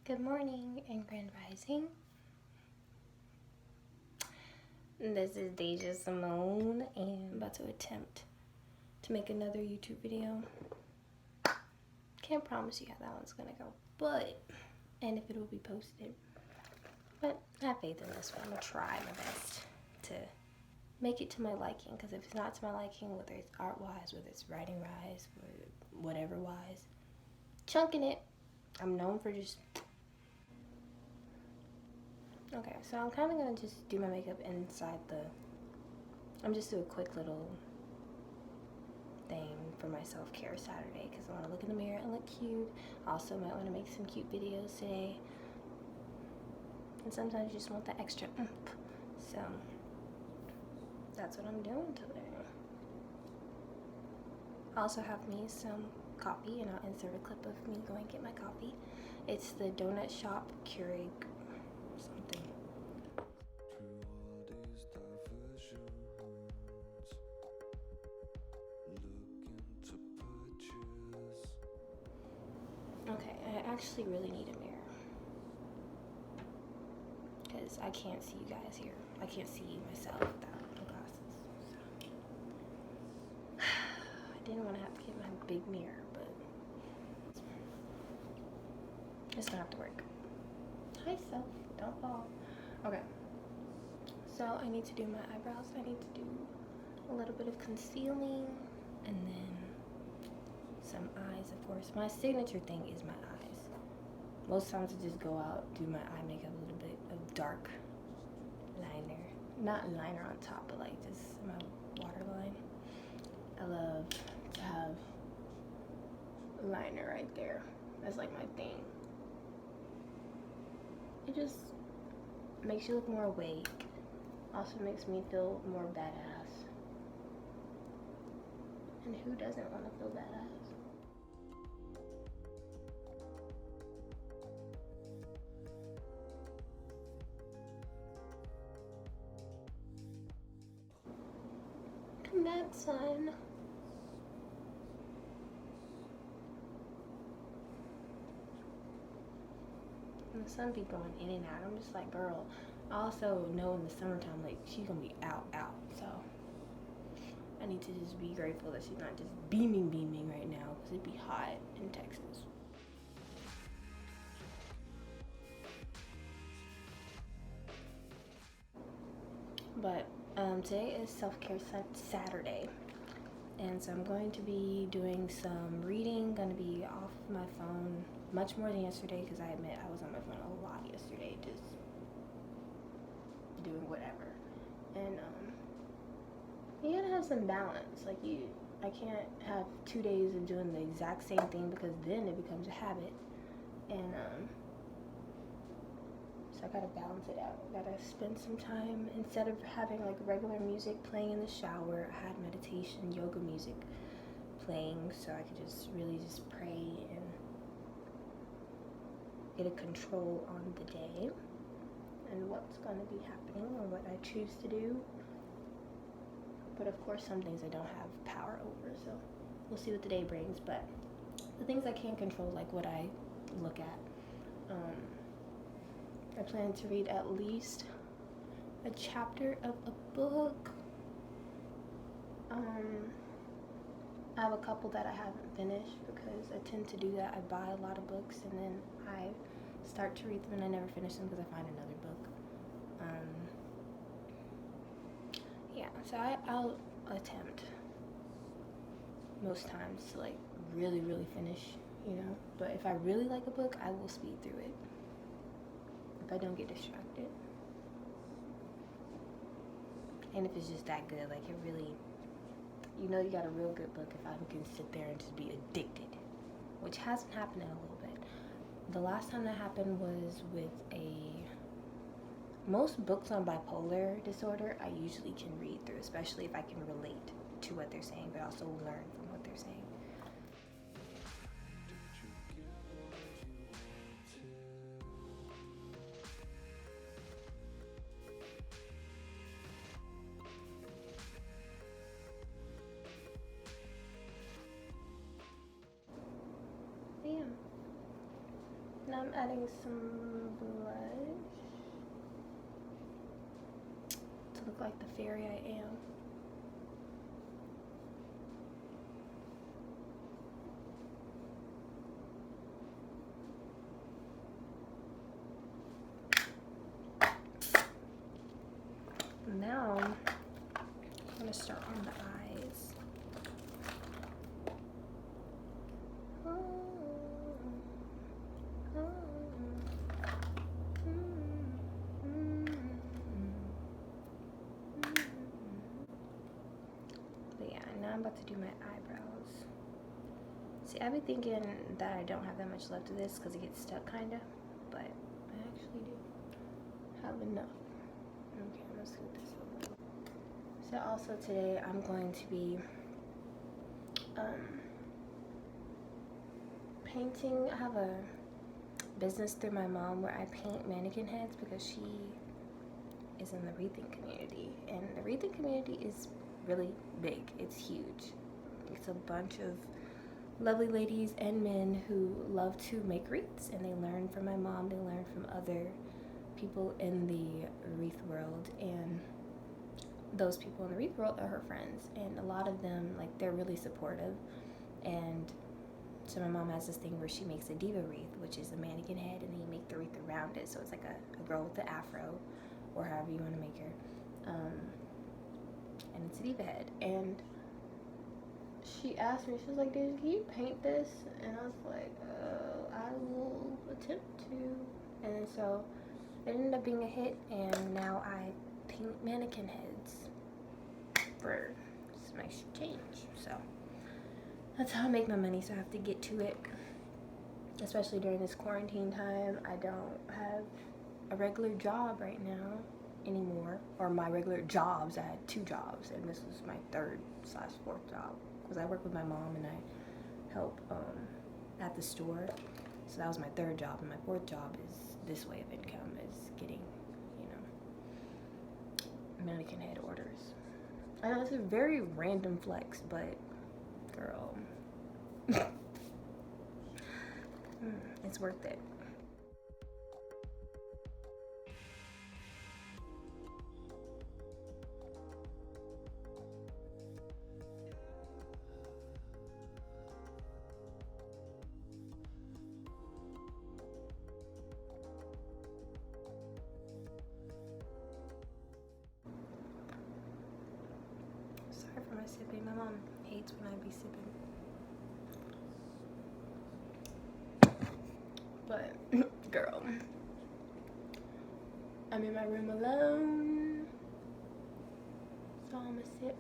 Good morning and grand rising. This is Deyzya.symoane and I'm about to attempt to make another YouTube video. Can't promise you how that one's gonna go, and if it will be posted. But I have faith in this one. I'm gonna try my best to make it to my liking, because if it's not to my liking, whether it's art-wise, whether it's writing-wise, whatever-wise, chunking it. I'm known for just... Okay, so I'm kind of going to just do my makeup inside I'm just do a quick little thing for my self-care Saturday, because I want to look in the mirror and look cute. Also might want to make some cute videos today. And sometimes you just want that extra oomph. So, that's what I'm doing today. I also have me some coffee, and I'll insert a clip of me going to get my coffee. It's the Donut Shop Keurig something. Okay, I actually really need a mirror, because I can't see you guys here. I can't see myself without my glasses. So. I didn't want to have to get my big mirror, but it's gonna have to work. Hi, self. Don't fall. Okay. So I need to do my eyebrows. I need to do a little bit of concealing, and then some eyes, of course. My signature thing is my eyes. Most times I just go out, do my eye makeup, a little bit of dark liner. Not liner on top, but like just my waterline. I love to have liner right there. That's like my thing. It just makes you look more awake. Also makes me feel more badass. And who doesn't want to feel badass? Come back, son. And the sun be going in and out. I'm just like, girl. I also know in the summertime, like, she's gonna be out. So I need to just be grateful that she's not just beaming right now, because it'd be hot in Texas. But today is self-care Saturday, and so I'm going to be doing some reading. Going to be off my phone much more than yesterday, because I admit I was on my phone a lot yesterday, just doing whatever. And you gotta have some balance. Like, I can't have 2 days of doing the exact same thing, because then it becomes a habit. And so I gotta balance it out. I gotta spend some time, instead of having like regular music playing in the shower, I had meditation, yoga music playing, so I could just really just pray and get a control on the day and what's gonna be happening or what I choose to do. But of course, some things I don't have power over, so we'll see what the day brings. But the things I can control, like what I look at, I plan to read at least a chapter of a book. I have a couple that I haven't finished, because I tend to do that. I buy a lot of books and then I start to read them and I never finish them because I find another book. Yeah, so I'll attempt most times to like really finish, but if I really like a book, I will speed through it if I don't get distracted. And if it's just that good, like it really, you got a real good book if I can sit there and just be addicted, which hasn't happened in a little bit. The last time that happened was with most books on bipolar disorder I usually can read through, especially if I can relate to what they're saying, but also learn from what they're saying. Yeah. I'm adding some blush to look like the fairy I am. Now, I'm going to start on the eyes. But yeah, now I'm about to do my eyebrows. See, I've been thinking that I don't have that much left of this because it gets stuck kind of, but I actually do have enough. Okay, I'm gonna scoot this over. So also today I'm going to be painting. I have a business through my mom where I paint mannequin heads because she is in the wreathing community, and the wreathing community is really big. It's huge. It's a bunch of lovely ladies and men who love to make wreaths, and they learn from my mom, they learn from other people in the wreath world, and those people in the wreath world are her friends, and a lot of them, like, they're really supportive. And so my mom has this thing where she makes a diva wreath, which is a mannequin head, and then you make the wreath around it, so it's like a girl with the afro, or however you want to make her, and it's a diva head. And she asked me, she was like, "Deyzya, can you paint this?" And I was like, I will attempt to. And so it ended up being a hit, and now I paint mannequin heads for some extra change. So that's how I make my money, so I have to get to it, especially during this quarantine time. I don't have a regular job right now anymore, or my regular jobs. I had 2 jobs, and this was my 3rd/4th job, because I work with my mom and I help at the store. So that was my 3rd job, and my 4th job is this way of income, is getting, you know, mannequin head orders. I know it's a very random flex, but girl, it's worth it. Sorry for my sipping. My mom hates when I be sipping. But, girl, I'm in my room alone, so I'ma sip.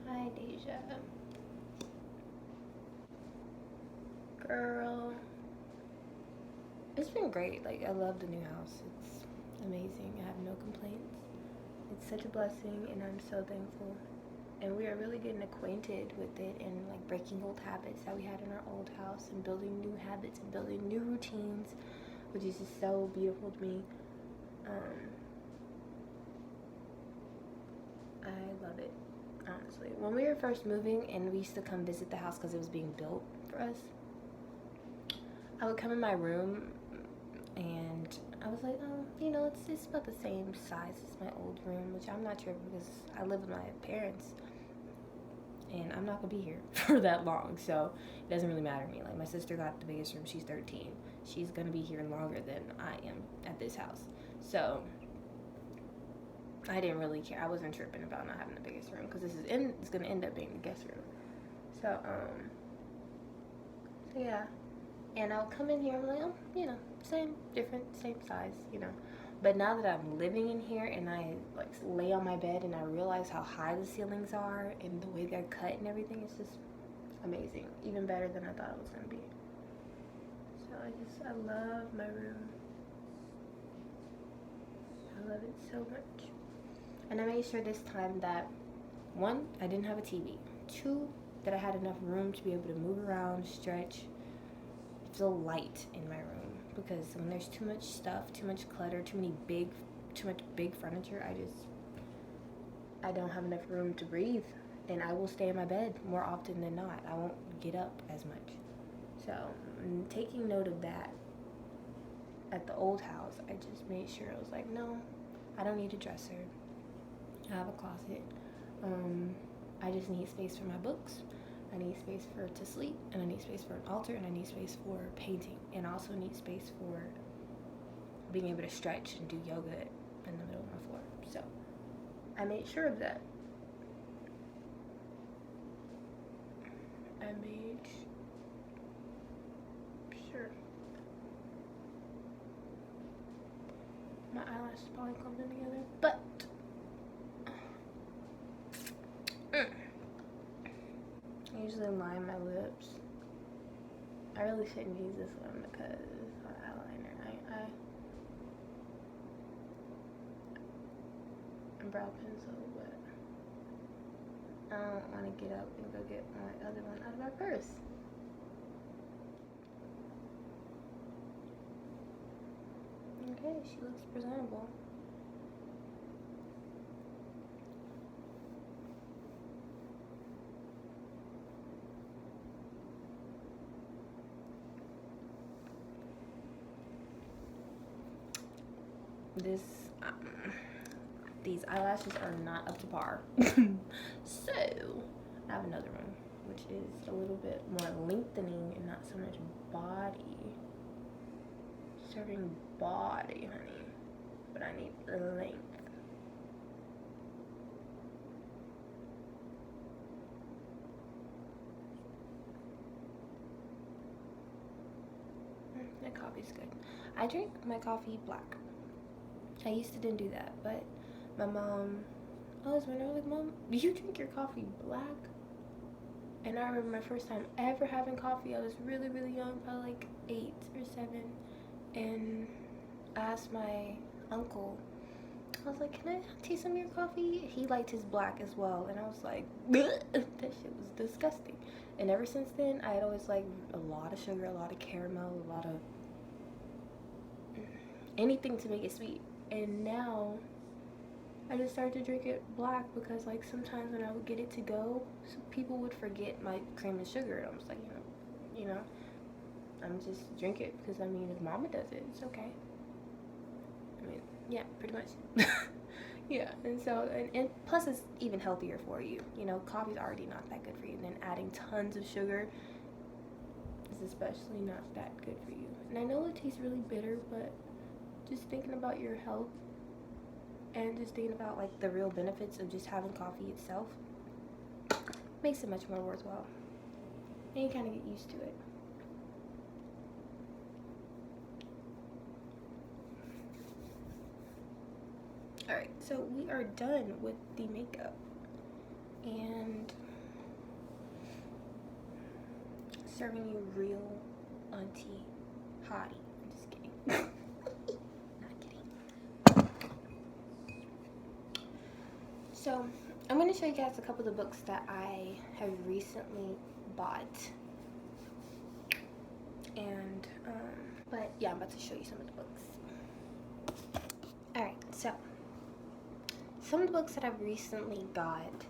Hi, Deyzya. Girl, it's been great. Like, I love the new house. It's amazing. I have no complaints. It's such a blessing, and I'm so thankful. And we are really getting acquainted with it, and like breaking old habits that we had in our old house, and building new habits and building new routines, which is just so beautiful to me. I love it, honestly. When we were first moving and we used to come visit the house because it was being built for us, I would come in my room and I was like, oh, you know, it's about the same size as my old room, which I'm not sure because I live with my parents and I'm not gonna be here for that long, so it doesn't really matter to me. Like, my sister got the biggest room. She's 13. She's gonna be here longer than I am at this house, so I didn't really care. I wasn't tripping about not having the biggest room because it's gonna end up being the guest room. So yeah. And I'll come in here, I'm like, oh, you know, same size, you know. But now that I'm living in here and I like lay on my bed and I realize how high the ceilings are and the way they're cut and everything, it's just amazing. Even better than I thought it was gonna be. So I love my room. I love it so much. And I made sure this time that, 1, I didn't have a TV. 2, that I had enough room to be able to move around, stretch, feel light in my room. Because when there's too much stuff, too much clutter, too much big furniture, I don't have enough room to breathe, and I will stay in my bed more often than not. I won't get up as much. So taking note of that, at the old house, I just made sure I was like, no, I don't need a dresser. I have a closet. I just need space for my books. I need space to sleep, and I need space for an altar, and I need space for painting, and I also need space for being able to stretch and do yoga in the middle of my floor. So I made sure of that. I made sure. My eyelashes probably clumped in together, but I usually line my lips. I really shouldn't use this one because it's not eyeliner. I brow pencil, but I don't want to get up and go get my other one out of my purse. Okay, she looks presentable. These eyelashes are not up to par. So I have another one, which is a little bit more lengthening and not so much body. Serving body, honey, but I need the length. That coffee's good. I drink my coffee black. I used to didn't do that, but my mom, I was wondering, like, Mom, do you drink your coffee black? And I remember my first time ever having coffee. I was really, really young, probably like 8 or 7. And I asked my uncle, I was like, can I taste some of your coffee? He liked his black as well. And I was like, that shit was disgusting. And ever since then, I had always liked a lot of sugar, a lot of caramel, a lot of anything to make it sweet. And now I just started to drink it black because, like, sometimes when I would get it to go, people would forget my cream and sugar. And I was like, you know, I'm just drink it because, I mean, if Mama does it, it's okay. I mean, yeah, pretty much. Yeah, and so, and plus it's even healthier for you. You know, coffee's already not that good for you. And then adding tons of sugar is especially not that good for you. And I know it tastes really bitter, but just thinking about your health and just thinking about, like, the real benefits of just having coffee itself makes it much more worthwhile. And you kind of get used to it. Alright, so we are done with the makeup. And serving you real auntie hottie. I'm just kidding. Not kidding. So I'm going to show you guys a couple of the books that I have recently bought. And, but yeah, I'm about to show you some of the books. Alright, so some of the books that I've recently got,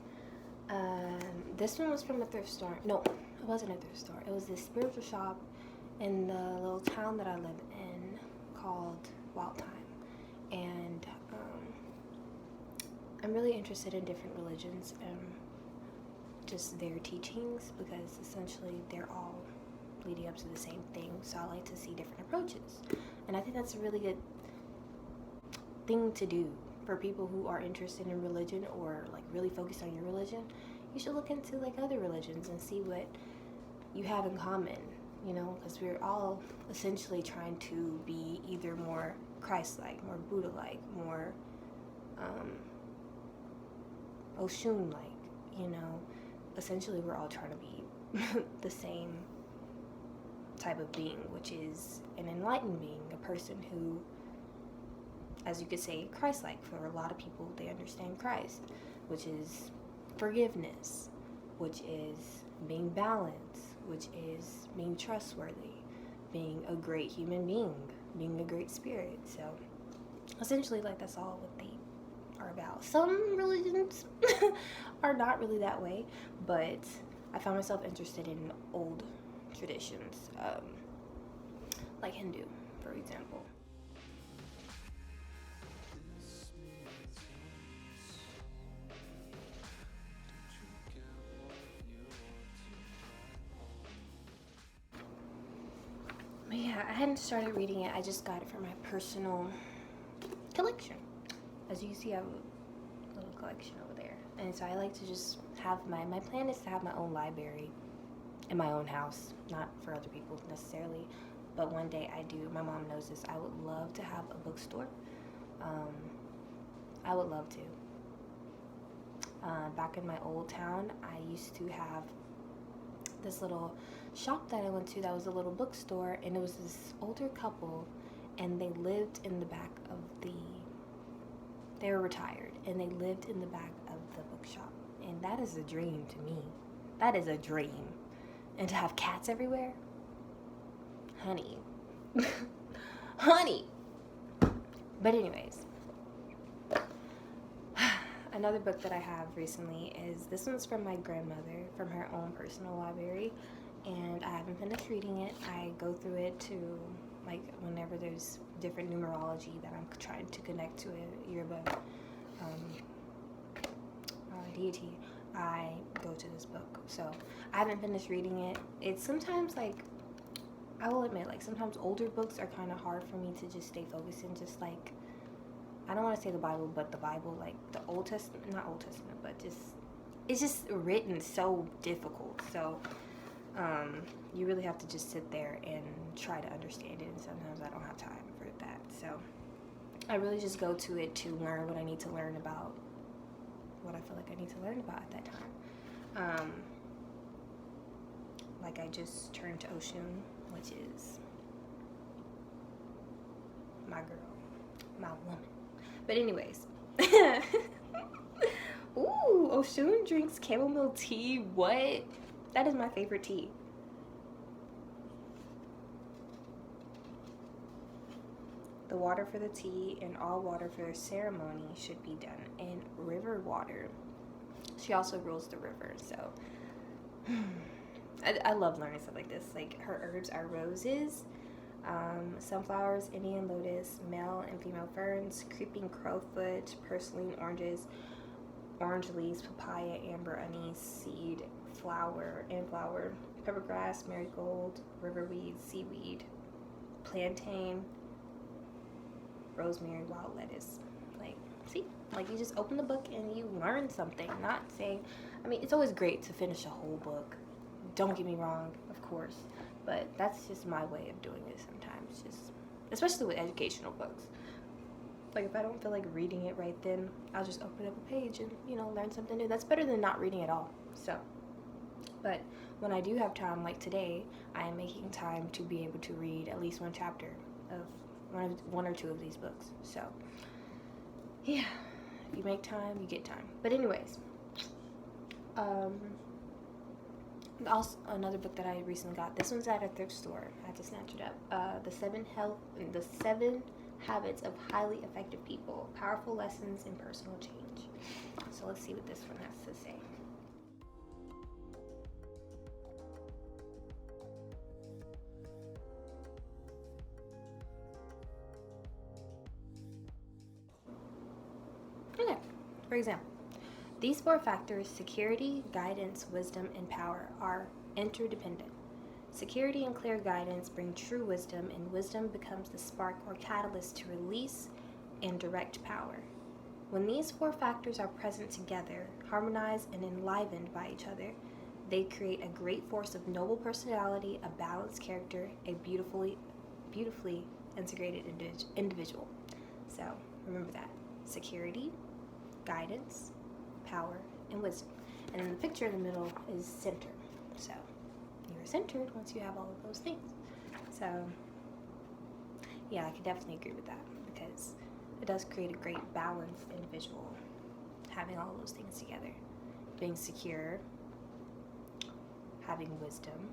this one was from a thrift store. No, it wasn't a thrift store. It was this spiritual shop in the little town that I live in called Wild Time. And I'm really interested in different religions and just their teachings, because essentially they're all leading up to the same thing. So I like to see different approaches. And I think that's a really good thing to do for people who are interested in religion or, like, really focused on your religion. You should look into, like, other religions and see what you have in common, you know, because we're all essentially trying to be either more Christ-like, more Buddha-like, more Oshun-like, you know. Essentially, we're all trying to be the same type of being, which is an enlightened being, a person who, as you could say, Christ-like. For a lot of people, they understand Christ, which is forgiveness, which is being balanced, which is being trustworthy, being a great human being, being a great spirit. So essentially, like, that's all what they are about. Some religions are not really that way, but I found myself interested in old traditions, like Hindu, for example. But yeah, I hadn't started reading it. I just got it for my personal collection. As you can see, I have a little collection over there. And so I like to just have my plan is to have my own library in my own house, not for other people necessarily, but one day I do. My mom knows this. I would love to have a bookstore. I would love to. Back in my old town, I used to have this little shop that I went to that was a little bookstore, and it was this older couple, and they lived in the back of they were retired, and they lived in the back of the bookshop, and that is a dream to me. That is a dream. And to have cats everywhere, honey. Honey. But anyways, another book that I have recently is, this one's from my grandmother, from her own personal library, and I haven't finished reading it. I go through it to, like, whenever there's different numerology that I'm trying to connect to a Yoruba deity, I go to this book. So I haven't finished reading it. It's sometimes, like, I will admit, like, sometimes older books are kind of hard for me to just stay focused in, just like, I don't want to say the Bible, but the Bible, like the Old Testament, not Old Testament, but just, it's just written so difficult. So you really have to just sit there and try to understand it, and sometimes I don't have time for that. So I really just go to it to learn what I need to learn about, what I feel like I need to learn about at that time. Like, I just turned to Oshun, which is my girl, my woman. But anyways, ooh, Oshun drinks chamomile tea. What? That is my favorite tea. The water for the tea and all water for the ceremony should be done in river water. She also rules the river, so I love learning stuff like this. Like, her herbs are roses, sunflowers, Indian lotus, male and female ferns, creeping crowfoot, purslane, oranges, orange leaves, papaya, amber, anise, seed, flower, peppergrass, marigold, riverweed, seaweed, plantain, rosemary, wild lettuce. Like, see, like, you just open the book and you learn something. Not saying, I mean, it's always great to finish a whole book. Don't get me wrong, of course, but that's just my way of doing it sometimes, just especially with educational books. Like, if I don't feel like reading it right then, I'll just open up a page and, you know, learn something new. That's better than not reading at all. So, but when I do have time, like today, I am making time to be able to read at least one chapter of one or two of these books. So, yeah, if you make time, you get time. But anyways, also another book that I recently got. This one's at a thrift store. I had to snatch it up. The Seven Habits of Highly Effective People: Powerful Lessons in Personal Change. So let's see what this one has to say. Okay, for example, these four factors, security, guidance, wisdom, and power, are interdependent. Security and clear guidance bring true wisdom, and wisdom becomes the spark or catalyst to release and direct power. When these four factors are present together, harmonized and enlivened by each other, they create a great force of noble personality, a balanced character, a beautifully integrated individual. So remember that. Security, guidance, power, and wisdom. And then the picture in the middle is center. So you're centered once you have all of those things. So yeah, I can definitely agree with that, because it does create a great balanced individual, having all of those things together. Being secure, having wisdom,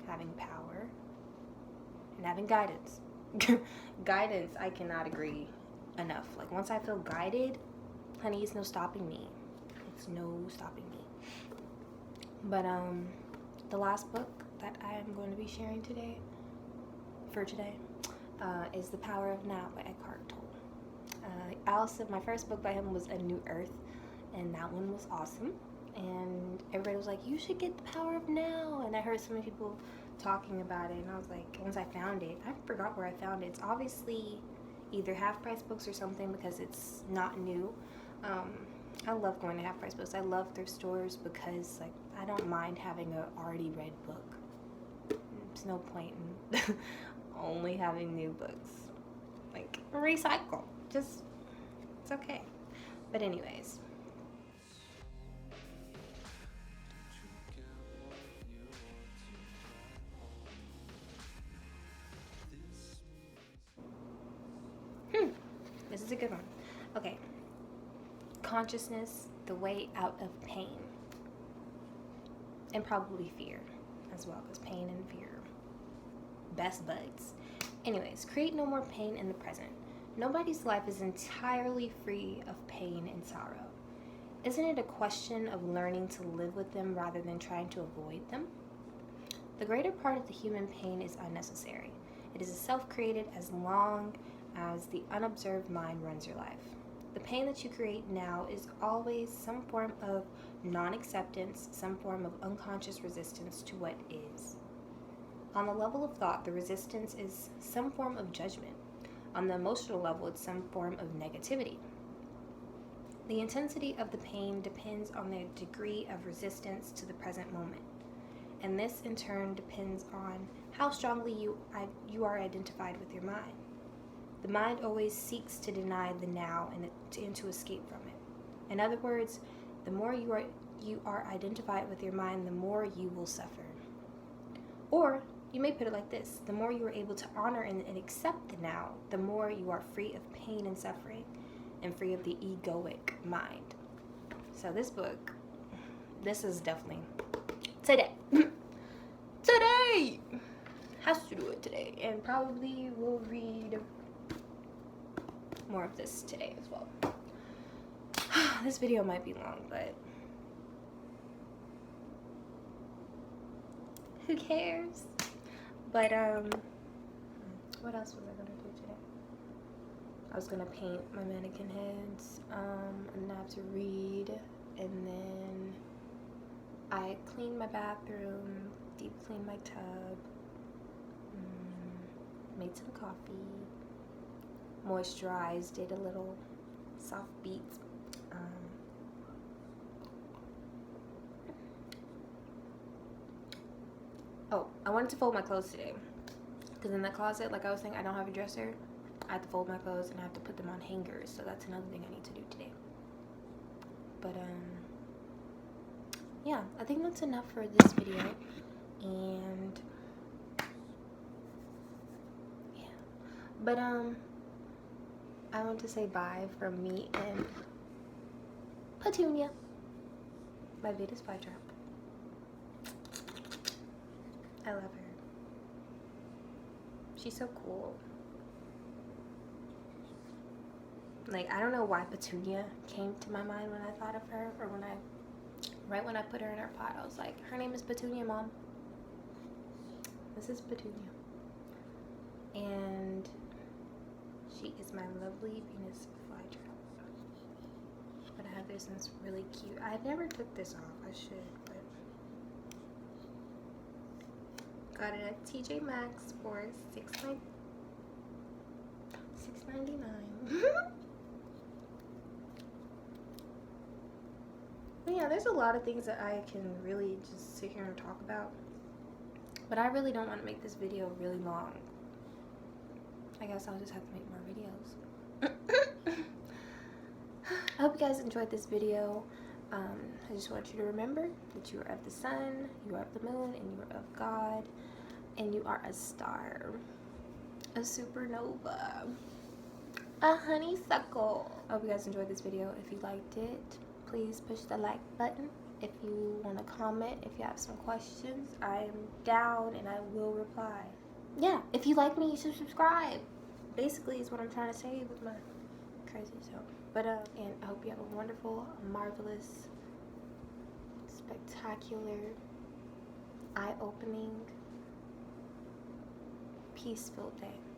having power, and having guidance. Guidance, I cannot agree enough. Like, once I feel guided, honey, it's no stopping me. It's no stopping me. But the last book that I am going to be sharing today is The Power of Now by Eckhart Tolle. My first book by him was A New Earth, and that one was awesome. And everybody was like, you should get The Power of Now. And I heard so many people talking about it, and I was like, once I found it, I forgot where I found it. It's obviously either Half Price Books or something, because it's not new. I love going to Half Price Books. I love thrift stores because, like, I don't mind having an already read book. There's no point in only having new books. Like, recycle. Just, it's okay. But anyways. This is a good one. Okay. Consciousness, the way out of pain. And probably fear as well, because pain and fear are best buds. Anyways, create no more pain in the present. Nobody's life is entirely free of pain and sorrow. Isn't it a question of learning to live with them rather than trying to avoid them? The greater part of the human pain is unnecessary. It is self-created as long as the unobserved mind runs your life. The pain that you create now is always some form of non-acceptance, some form of unconscious resistance to what is. On the level of thought, the resistance is some form of judgment. On the emotional level, it's some form of negativity. The intensity of the pain depends on the degree of resistance to the present moment. And this, in turn, depends on how strongly you are identified with your mind. The mind always seeks to deny the now and to escape from it. In other words, the more you are identified with your mind, the more you will suffer. Or you may put it like this: the more you are able to honor and accept the now, the more you are free of pain and suffering and free of the egoic mind. So this book, this is definitely today. Today! Has to do it today. And probably will read more of this today as well. This video might be long, but who cares? But what else was I gonna do today? I was gonna paint my mannequin heads, and I have to read, and then I cleaned my bathroom, deep cleaned my tub, made some coffee, moisturized, did a little soft beats. Oh, I wanted to fold my clothes today, because in the closet, like I was saying, I don't have a dresser. I have to fold my clothes and I have to put them on hangers, so that's another thing I need to do today. But yeah, I think that's enough for this video. And yeah, but I want to say bye from me and Petunia, my Venus flytrap. I love her. She's so cool. Like, I don't know why Petunia came to my mind when I thought of her, or right when I put her in her pot, I was like, her name is Petunia, Mom. This is Petunia. And she is my lovely Venus flytrap. But I have this, and it's really cute. I never took this off. I should, but got it at TJ Maxx for $6.99. But yeah, there's a lot of things that I can really just sit here and talk about. But I really don't want to make this video really long. I guess I'll just have to make more videos. I hope you guys enjoyed this video. I just want you to remember that you are of the sun, you are of the moon, and you are of God. And you are a star. A supernova. A honeysuckle. I hope you guys enjoyed this video. If you liked it, please push the like button. If you want to comment, if you have some questions, I am down and I will reply. Yeah, if you like me, you should subscribe. Basically is what I'm trying to say with my crazy. So, but and I hope you have a wonderful, marvelous, spectacular, eye-opening, peace-filled day.